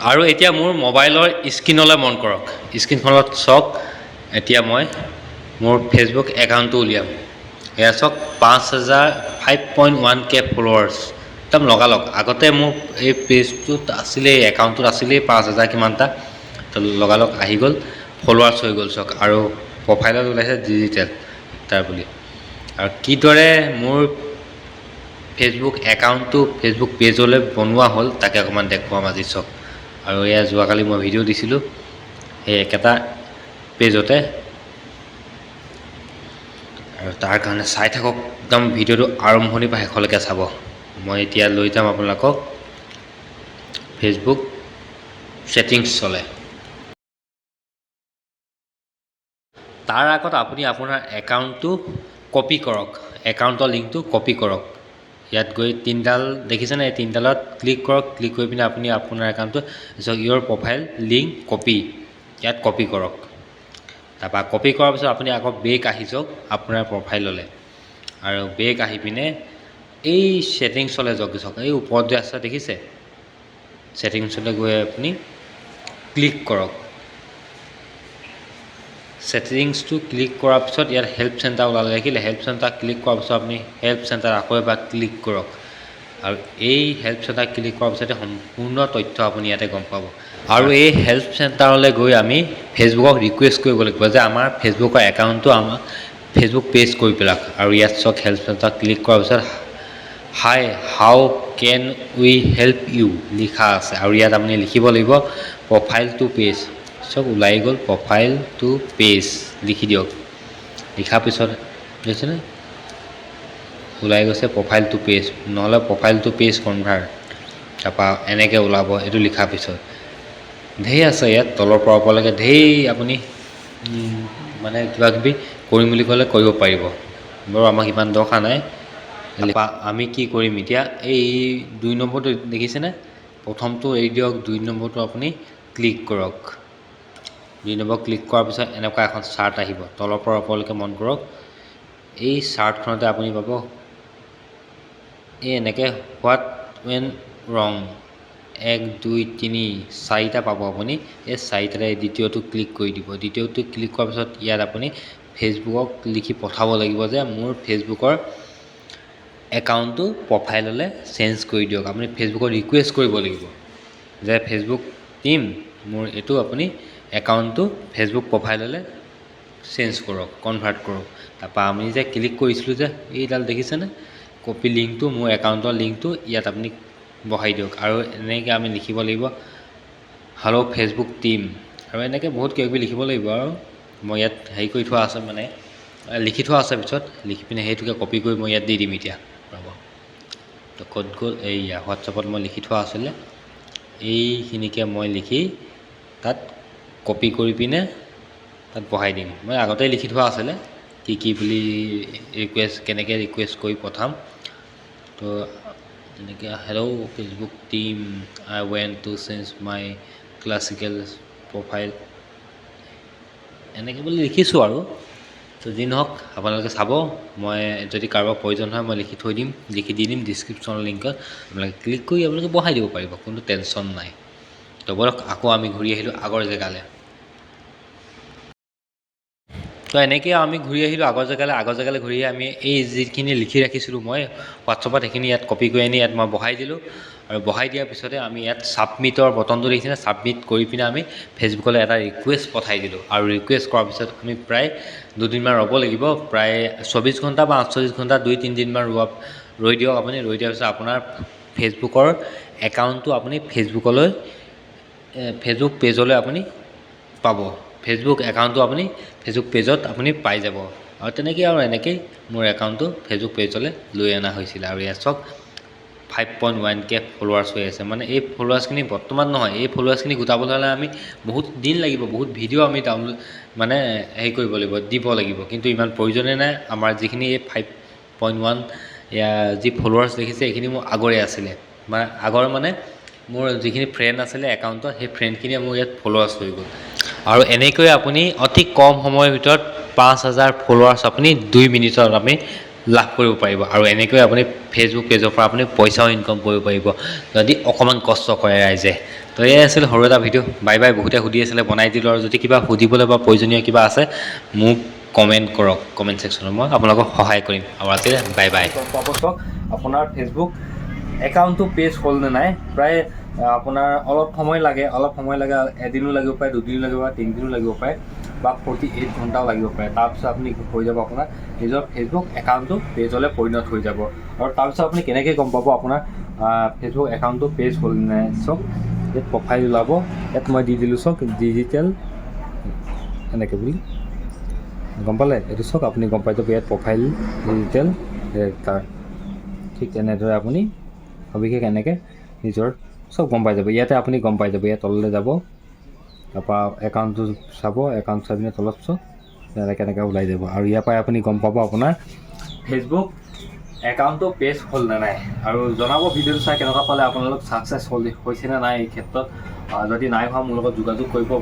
আৰু এতিয়া মোৰ মোবাইলৰ স্ক্ৰীনলৈ মন কৰক, স্ক্ৰীনখনত চাওক। এতিয়া মই মোৰ ফেচবুক একাউণ্টটো উলিয়াম। এয়া চাওক 5,1K ফলোৱাৰ্ছ একদম লগালগ। আগতে মোৰ এই পেজটোত আছিলেই, একাউণ্টটোত আছিলেই 5,000 কিমানটা, তো লগালগ আহি গ'ল, ফলোৱাৰ্ছ হৈ গ'ল চাওক। আৰু প্ৰফাইলত ওলাইছে ডিজিটেল তাৰ বুলি। আৰু কিদৰে মোৰ ফেচবুক একাউণ্টটো ফেচবুক পেজলৈ বনোৱা হ'ল তাকে অকণমান দেখুৱাম আজি চাওক। আৰু এয়া যোৱাকালি মই ভিডিঅ' দিছিলোঁ সেই একেটা পেজতে, আৰু তাৰ কাৰণে চাই থাকক একদম ভিডিঅ'টো আৰম্ভণিৰ পৰা শেষলৈকে চাব। মই এতিয়া লৈ যাম আপোনালোকক ফেচবুক ছেটিংছ চলে। তাৰ আগত আপুনি আপোনাৰ একাউণ্টটো কপি কৰক, একাউণ্টৰ লিংকটো কপি কৰক। ইয়াত গৈ তিনিডাল দেখিছেনে, এই তিনিডালত ক্লিক কৰক। ক্লিক কৰি পিনে আপুনি আপোনাৰ একাউণ্টটো ইয়ৰ প্ৰফাইল লিংক কপি, ইয়াত কপি কৰক। তাৰপৰা কপি কৰাৰ পিছত আপুনি আকৌ বেক আহি যাওক আপোনাৰ প্ৰফাইললৈ, আৰু বেক আহি পিনে এই ছেটিংছলৈ যাওক। এই ওপৰত যে আছে দেখিছে, ছেটিংছলৈ গৈ আপুনি ক্লিক কৰক। ছেটিংছটো ক্লিক কৰাৰ পিছত ইয়াত হেল্প চেণ্টাৰ ওলালে, দেখিলে হেল্প চেণ্টাৰ ক্লিক কৰাৰ পিছত আপুনি হেল্প চেণ্টাৰ আকৌ এবাৰ ক্লিক কৰক। আৰু এই হেল্প চেণ্টাৰ ক্লিক কৰাৰ পিছতে সম্পূৰ্ণ তথ্য আপুনি ইয়াতে গম পাব। আৰু এই হেল্প চেণ্টাৰলৈ গৈ আমি ফেচবুকক ৰিকুৱেষ্ট কৰিব লাগিব যে আমাৰ ফেচবুকৰ একাউণ্টটো আমাৰ ফেচবুক পেজ কৰি পেলাওক। আৰু ইয়াত চাওক হেল্প চেণ্টাৰ ক্লিক কৰাৰ পিছত hi how can we help U লিখা আছে। আৰু ইয়াত আপুনি লিখিব লাগিব প্ৰফাইল টু পেজ। চব ওলাই গ'ল, প্ৰফাইল টু পেজ লিখি দিয়ক। লিখাৰ পিছত দেখিছেনে ওলাই গৈছে প্ৰফাইল টু পেজ, নহ'লে প্ৰফাইল টু পেজ কনভাৰ্ট। তাৰপৰা এনেকৈ ওলাব এইটো লিখাৰ পিছত। ঢেৰ আছে ইয়াত তলৰ পৰা ওপৰলৈকে ঢেৰ আপুনি মানে কিবা কিবি কৰিম বুলি ক'লে কৰিব পাৰিব। বাৰু আমাক ইমান দৰকাৰ নাই। আমি কি কৰিম এতিয়া, এই 2 নম্বৰটো দেখিছেনে, প্ৰথমটো এৰি দিয়ক, 2 নম্বৰটো আপুনি ক্লিক কৰক। 2 নম্বৰ ক্লিক কৰাৰ পিছত এনেকুৱা এখন চাৰ্ট আহিব, তলৰ পৰা ওপৰলৈকে মন কৰক। এই চাৰ্টখনতে আপুনি পাব এই এনেকৈ হোৱাট ৱেন ৰং 1 2 3 4টা পাব আপুনি। এই 4টাৰে দ্বিতীয়টো ক্লিক কৰি দিব। দ্বিতীয়টো ক্লিক কৰাৰ পিছত ইয়াত আপুনি ফেচবুকক লিখি পঠাব লাগিব যে মোৰ ফেচবুকৰ একাউণ্টটো প্ৰফাইললৈ চেঞ্জ কৰি দিয়ক। আপুনি ফেচবুকক ৰিকুৱেষ্ট কৰিব লাগিব যে ফেচবুক টিম মোৰ এইটো আপুনি একাউণ্টটো ফেচবুক প্ৰফাইললৈ চেঞ্জ কৰক, কনভাৰ্ট কৰক। তাৰপৰা আমি যে ক্লিক কৰিছিলোঁ যে এইডাল দেখিছেনে, কপি লিংকটো, মোৰ একাউণ্টৰ লিংকটো ইয়াত আপুনি বহাই দিয়ক। আৰু এনেকৈ আমি লিখিব লাগিব হেল্ল' ফেচবুক টিম, আৰু এনেকৈ বহুত কিবা কিবি লিখিব লাগিব। আৰু মই ইয়াত হেৰি কৰি থোৱা আছে, মানে লিখি থোৱা আছে, পিছত লিখি পিনে সেইটোকে কপি কৰি মই ইয়াত দি দিম এতিয়া। ৰ'ব, তো ক'ত গ'ল, এইয়া হোৱাটছএপত মই লিখি থোৱা আছিলে, এইখিনিকে মই লিখি তাত কপি কৰি পিনে তাত বহাই দিম। মই আগতেই লিখি থোৱা আছিলে কি বুলি ৰিকুৱেষ্ট, কেনেকৈ ৰিকুৱেষ্ট কৰি পঠাম। তো তেনেকৈ hello' Facebook team I went to change my classical profile, এনেকৈ বুলি লিখিছোঁ। আৰু তো যি নহওক আপোনালোকে চাব, মই যদি কাৰোবাৰ প্ৰয়োজন হয় মই লিখি থৈ দিম, লিখি দি দিম ডিছক্ৰিপশ্যনৰ লিংকত, আপোনালোকে ক্লিক কৰি আপোনালোকে বহাই দিব পাৰিব, কোনো টেনশ্যন নাই। তো বলক আকৌ আমি ঘূৰি আহিলোঁ আগৰ জেগালৈ। তো এনেকৈ আমি ঘূৰি আহিলোঁ আগৰ জেগালৈ ঘূৰি আহি আমি এই যিখিনি লিখি ৰাখিছিলোঁ মই হোৱাটছএপত, সেইখিনি ইয়াত কপি কৰি আনি ইয়াত মই বহাই দিলোঁ। আৰু বহাই দিয়াৰ পিছতে আমি ইয়াত ছাবমিটৰ বটনটো দেখিছিলে, ছাবমিট কৰি পিনে আমি ফেচবুকলৈ এটা ৰিকুৱেষ্ট পঠাই দিলোঁ। আৰু ৰিকুৱেষ্ট কৰাৰ পিছত আমি প্ৰায় 2 দিনমান ৰ'ব লাগিব, প্ৰায় 24 ঘণ্টা বা 48 ঘণ্টা, 2-3 দিনমান ৰৈ দিয়ক আপুনি। ৰৈ দিয়াৰ পিছত আপোনাৰ ফেচবুকৰ একাউণ্টটো আপুনি ফেচবুক পেজলৈ আপুনি পাব। ফেচবুক একাউণ্টটো আপুনি ফেচবুক পেজত আপুনি পাই যাব। আৰু তেনেকৈ আৰু এনেকৈয়ে মোৰ একাউণ্টটো ফেচবুক পেজলৈ লৈ অনা হৈছিলে। আৰু ইয়াত চাওক 5.1K ফলোৱাৰ্ছ হৈ আছে। মানে এই ফলোৱাৰ্ছখিনি বৰ্তমান নহয়, এই ফলোৱাৰ্ছখিনি গোটাবলৈ হ'লে আমি বহুত দিন লাগিব, বহুত ভিডিঅ' আমি ডাউনলোড মানে হেৰি কৰিব লাগিব, দিব লাগিব। কিন্তু ইমান প্ৰয়োজনেই নাই। আমাৰ যিখিনি এই 5.1 যি ফলোৱাৰ্ছ দেখিছে এইখিনি মোৰ আগৰে আছিলে, আগৰ মানে মোৰ যিখিনি ফ্ৰেণ্ড আছিলে একাউণ্টত, সেই ফ্ৰেণ্ডখিনিয়ে মোৰ ইয়াত ফলোৱাৰ্ছ হৈ গ'ল। আৰু এনেকৈ আপুনি অতি কম সময়ৰ ভিতৰত 5,000 ফলোৱাৰ্ছ আপুনি 2 মিনিটত আমি লাভ কৰিব পাৰিব আৰু এনেকৈ আপুনি ফেচবুক পেজৰ পৰা আপুনি পইচাও ইনকাম কৰিব পাৰিব যদি অকণমান কষ্ট কৰে ৰাইজে। তো এয়াই আছিল সৰু এটা ভিডিঅ'। Bye bye. বহুতে সুধি আছিলে বনাই দিলোঁ, আৰু যদি কিবা সুধিবলৈ বা প্ৰয়োজনীয় কিবা আছে মোক কমেণ্ট কৰক কমেণ্ট ছেকশ্যনত, মই আপোনালোকক সহায় কৰিম। আৰু আজিলৈ বাই বাই। আপোনাৰ ফেচবুক একাউণ্টটো পেজ হ'ল নে নাই, প্ৰায় আপোনাৰ অলপ সময় লাগে, এদিনো লাগিব পাৰে, দুদিনো লাগিব পাৰে, 3 দিনো লাগিব পাৰে, বা 48 ঘণ্টাও লাগিব পাৰে। তাৰপিছত আপুনি হৈ যাব আপোনাৰ নিজৰ ফেচবুক একাউণ্টটো পেজলৈ পৰিণত হৈ যাব। আৰু তাৰপিছত আপুনি কেনেকৈ গম পাব আপোনাৰ ফেচবুক একাউণ্টটো পেজ হ'ল নে নাই? চাওক, ইয়াত প্ৰফাইল ওলাব, ইয়াত মই দি দিলোঁ চাওক ডিজিটেল এনেকৈ বুলি গম পালে। এইটো চাওক আপুনি গম পাই যাব, ইয়াত প্ৰফাইল ডিজিটেল ডিৰেক্টৰ। ঠিক তেনেদৰে আপুনি সবিশেষ এনেকৈ নিজৰ চব গম পাই যাব। ইয়াতে আপুনি গম পাই যাব, ইয়াত তললৈ যাব, তাৰপৰা একাউণ্টটো চাব, একাউণ্ট চাই পিনে তলত চাওক এনেকৈ ওলাই যাব। আৰু ইয়াৰ পৰাই আপুনি গম পাব আপোনাৰ ফেচবুক একাউণ্টটো পেজ হ'ল নে নাই। আৰু জনাব ভিডিঅ'টো চাই কেনেকুৱা পালে, আপোনালোক ছাকচেছ হৈছে নে নাই এই ক্ষেত্ৰত। যদি নাই হোৱা মোৰ লগত যোগাযোগ কৰিব।